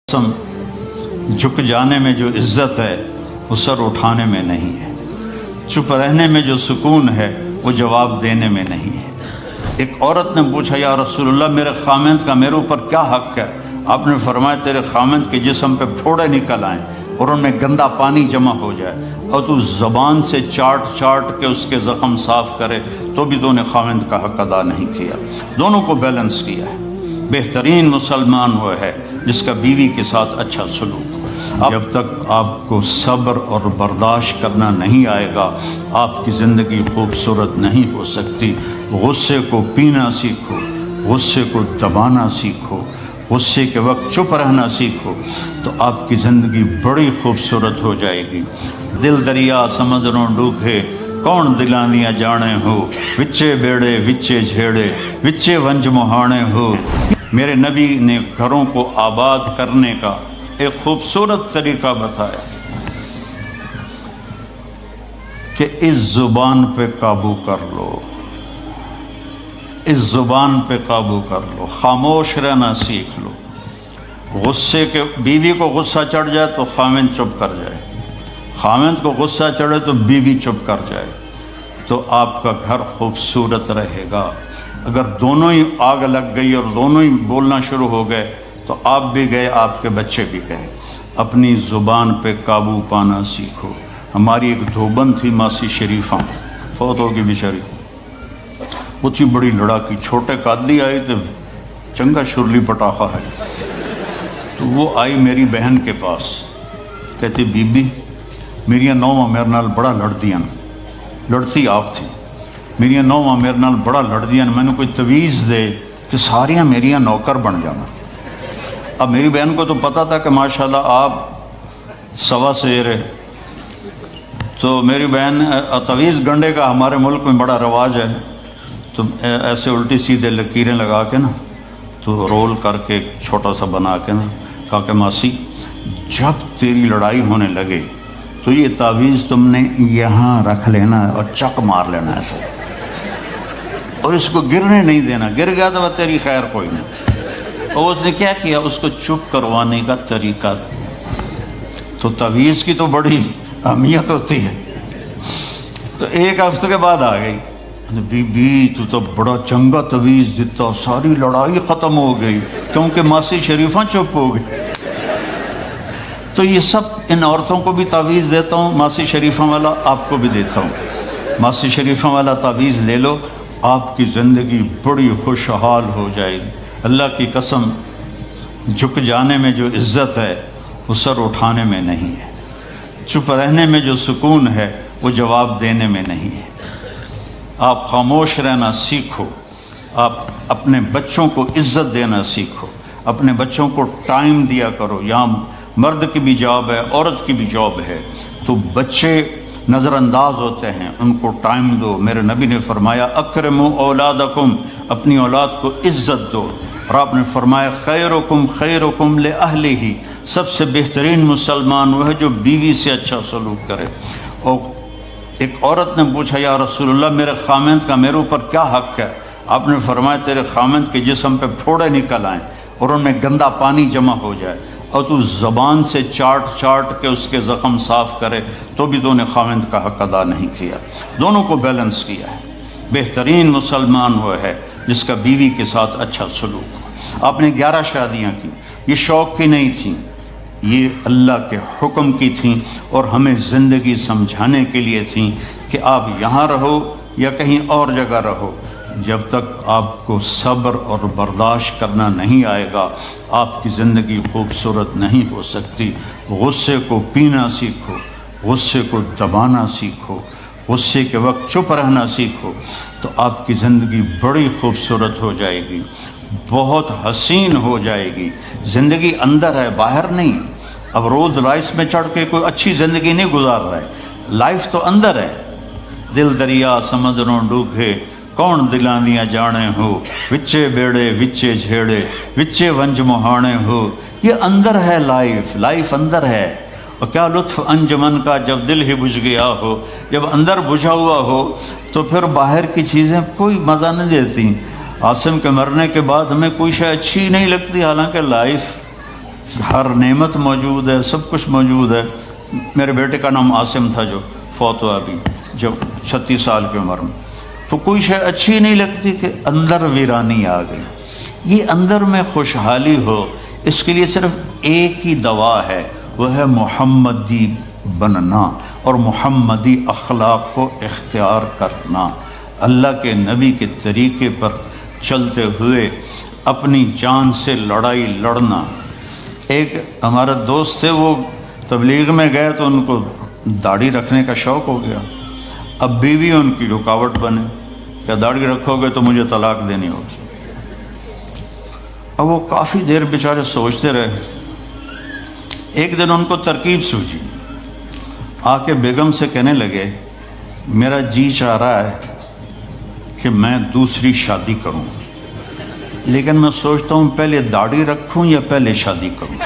جھک جانے میں جو عزت ہے وہ سر اٹھانے میں نہیں ہے، چپ رہنے میں جو سکون ہے وہ جواب دینے میں نہیں ہے۔ ایک عورت نے پوچھا یا رسول اللہ میرے خامند کا میرے اوپر کیا حق ہے؟ آپ نے فرمایا تیرے خامند کے جسم پہ پھوڑے نکل آئیں اور ان میں گندا پانی جمع ہو جائے اور تو زبان سے چاٹ چاٹ کے اس کے زخم صاف کرے تو بھی تو نے خامند کا حق ادا نہیں کیا۔ دونوں کو بیلنس کیا ہے۔ بہترین مسلمان وہ ہے جس کا بیوی کے ساتھ اچھا سلوک ہو۔ جب تک آپ کو صبر اور برداشت کرنا نہیں آئے گا آپ کی زندگی خوبصورت نہیں ہو سکتی۔ غصے کو پینا سیکھو، غصے کو دبانا سیکھو، غصے کے وقت چپ رہنا سیکھو تو آپ کی زندگی بڑی خوبصورت ہو جائے گی۔ دل دریا سمندروں ڈوبے کون دلاں دیاں جانے ہو، وچے بیڑے وچے جھیڑے وچے ونج مہانے ہو۔ میرے نبی نے گھروں کو آباد کرنے کا ایک خوبصورت طریقہ بتایا کہ اس زبان پہ قابو کر لو، اس زبان پہ قابو کر لو، خاموش رہنا سیکھ لو۔ غصے کے بیوی کو غصہ چڑھ جائے تو خامند چپ کر جائے، خامند کو غصہ چڑھے تو بیوی چپ کر جائے تو آپ کا گھر خوبصورت رہے گا۔ اگر دونوں ہی آگ لگ گئی اور دونوں ہی بولنا شروع ہو گئے تو آپ بھی گئے، آپ کے بچے بھی گئے۔ اپنی زبان پہ قابو پانا سیکھو۔ ہماری ایک دھوبن تھی ماسی شریفہ، فوت ہوگی بیچاری، وہ تھی بڑی لڑاکی، چھوٹے قادی آئے تھے، چنگا شرلی پٹاخہ ہے، تو وہ آئی میری بہن کے پاس، کہتی بی بی میری نوواں میرے نال بڑا لڑدیاں، لڑتی آپ تھی، میری نوواں میرے نال بڑا لڑدیاں، میں نے کوئی تویز دے کہ ساریاں میریاں نوکر بن جانا۔ اب میری بہن کو تو پتہ تھا کہ ماشاءاللہ آپ سوا شیر ہے، تو میری بہن تویز گنڈے کا ہمارے ملک میں بڑا رواج ہے، تو ایسے الٹی سیدھے لکیریں لگا کے نا تو رول کر کے چھوٹا سا بنا کے نا کہا کہ ماسی جب تیری لڑائی ہونے لگے تو یہ تعویذ تم نے یہاں رکھ لینا اور چک مار لینا ایسے، اور اس کو گرنے نہیں دینا، گر گیا تو وہ تیری خیر کوئی نہیں۔ اور اس نے کیا کیا، اس کو چپ کروانے کا طریقہ، تو تعویذ کی تو بڑی اہمیت ہوتی ہے۔ تو ایک ہفتے کے بعد آ گئی، بی بی تو بڑا چنگا تعویذ دیتا، ساری لڑائی ختم ہو گئی کیونکہ ماسی شریفہ چپ ہو گئی۔ تو یہ سب ان عورتوں کو بھی تعویذ دیتا ہوں، ماسی شریفہ والا آپ کو بھی دیتا ہوں۔ ماسی شریفہ والا تعویذ لے لو، آپ کی زندگی بڑی خوشحال ہو جائے گی۔ اللہ کی قسم، جھک جانے میں جو عزت ہے وہ سر اٹھانے میں نہیں ہے، چپ رہنے میں جو سکون ہے وہ جواب دینے میں نہیں ہے۔ آپ خاموش رہنا سیکھو، آپ اپنے بچوں کو عزت دینا سیکھو، اپنے بچوں کو ٹائم دیا کرو۔ یہاں مرد کی بھی جاب ہے، عورت کی بھی جاب ہے، تو بچے نظر انداز ہوتے ہیں، ان کو ٹائم دو۔ میرے نبی نے فرمایا اکرموا اولادکم، اپنی اولاد کو عزت دو، اور آپ نے فرمایا خیرکم خیرکم لأہلہ، سب سے بہترین مسلمان وہ ہے جو بیوی سے اچھا سلوک کرے۔ اور ایک عورت نے پوچھا یا رسول اللہ میرے خامند کا میرے اوپر کیا حق ہے؟ آپ نے فرمایا تیرے خامند کے جسم پہ پھوڑے نکل آئیں اور ان میں گندا پانی جمع ہو جائے اور تو زبان سے چاٹ چاٹ کے اس کے زخم صاف کرے تو بھی تو نے خامند کا حق ادا نہیں کیا۔ دونوں کو بیلنس کیا ہے۔ بہترین مسلمان وہ ہے جس کا بیوی کے ساتھ اچھا سلوک ہو۔ آپ نے 11 شادیاں کی، یہ شوق کی نہیں تھیں، یہ اللہ کے حکم کی تھیں اور ہمیں زندگی سمجھانے کے لیے تھیں کہ آپ یہاں رہو یا کہیں اور جگہ رہو، جب تک آپ کو صبر اور برداشت کرنا نہیں آئے گا آپ کی زندگی خوبصورت نہیں ہو سکتی۔ غصے کو پینا سیکھو، غصے کو دبانا سیکھو، غصے کے وقت چپ رہنا سیکھو تو آپ کی زندگی بڑی خوبصورت ہو جائے گی، بہت حسین ہو جائے گی۔ زندگی اندر ہے، باہر نہیں۔ اب رولز رائس میں چڑھ کے کوئی اچھی زندگی نہیں گزار رہا ہے، لائف تو اندر ہے۔ دل دریا سمندروں ڈوبے کون دلاں دیاں جانے ہو، وچے بیڑے وچے جھیڑے وچے ونج مہانے ہو۔ یہ اندر ہے، لائف اندر ہے۔ اور کیا لطف انجمن کا جب دل ہی بجھ گیا ہو، جب اندر بجھا ہوا ہو تو پھر باہر کی چیزیں کوئی مزہ نہیں دیتی۔ عاصم کے مرنے کے بعد ہمیں کوئی شے اچھی نہیں لگتی، حالانکہ لائف ہر نعمت موجود ہے، سب کچھ موجود ہے۔ میرے بیٹے کا نام عاصم تھا جو فوت ہوا ابھی جب 36 سال کی عمر میں، تو کوئی شے اچھی نہیں لگتی کہ اندر ویرانی آ گئی۔ یہ اندر میں خوشحالی ہو، اس کے لیے صرف ایک ہی دوا ہے، وہ ہے محمدی بننا اور محمدی اخلاق کو اختیار کرنا، اللہ کے نبی کے طریقے پر چلتے ہوئے اپنی جان سے لڑائی لڑنا۔ ایک ہمارا دوست تھے، وہ تبلیغ میں گئے تو ان کو داڑھی رکھنے کا شوق ہو گیا، اب بیوی ان کی رکاوٹ بنے، کہ داڑھی رکھو گے تو مجھے طلاق دینی ہوگی۔ اب وہ کافی دیر بیچارے سوچتے رہے، ایک دن ان کو ترکیب سوچی، آ کے بیگم سے کہنے لگے میرا جی چاہ رہا ہے کہ میں دوسری شادی کروں، لیکن میں سوچتا ہوں پہلے داڑھی رکھوں یا پہلے شادی کروں۔